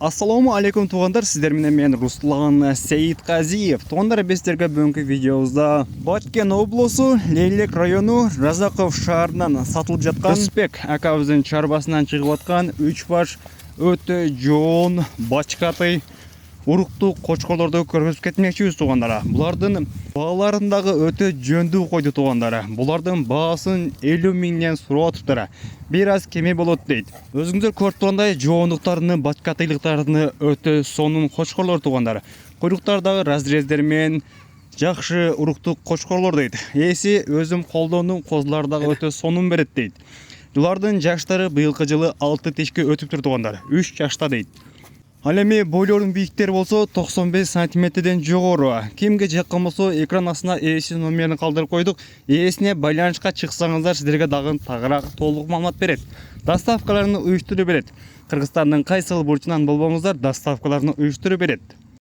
Ассаламу алейкум туғандар, сіздер менен мен Руслан Сейітқазиев. Туғандар, бестерге бүгінгі видеозда Баткен облысы, Лейлек району, Разақов шаарынан сатылып жатқан Рысбек акабыздың чарбасынан шығып атқан 3 баш өтө жоон бачкатай уруктуу кочкорлорду көргөзүп кетмекчибиз тугандары. Булардын бааларындагы өтө жөндүү койду тугандары. Булардын баасын 50 миңден сурап атыптыр. Бир аз кеме болот дейт. Өзүңүздөр көрүп тургандай жоондуктарыны, бачкатайлыктарыны өтө сонун кочкорлор тугандары. Куйруктардагы разрездер менен жакшы уруктуу кочкорлор дейт. Эси өзүм колдондум, козулардагы өтө сонун берет дейт. Булардын жаштары быйылкы жылы 6 тешке өтүптүр тугандары. 3 жашта дейт. Ал эми бойлорун бийиктери болсо 95 сантиметрден жогору. Кимге жаккан болсо экран астына ээси номерин калтырып койдук. Ээсине байланышка чыксаңыздар сиздерге дагы тагыраак толук маалымат берет. Доставкаларын уюштуруп берет. Кыргызстандын кайсыл бурчунан болбоңуздар доставкаларын уюштуруп берет.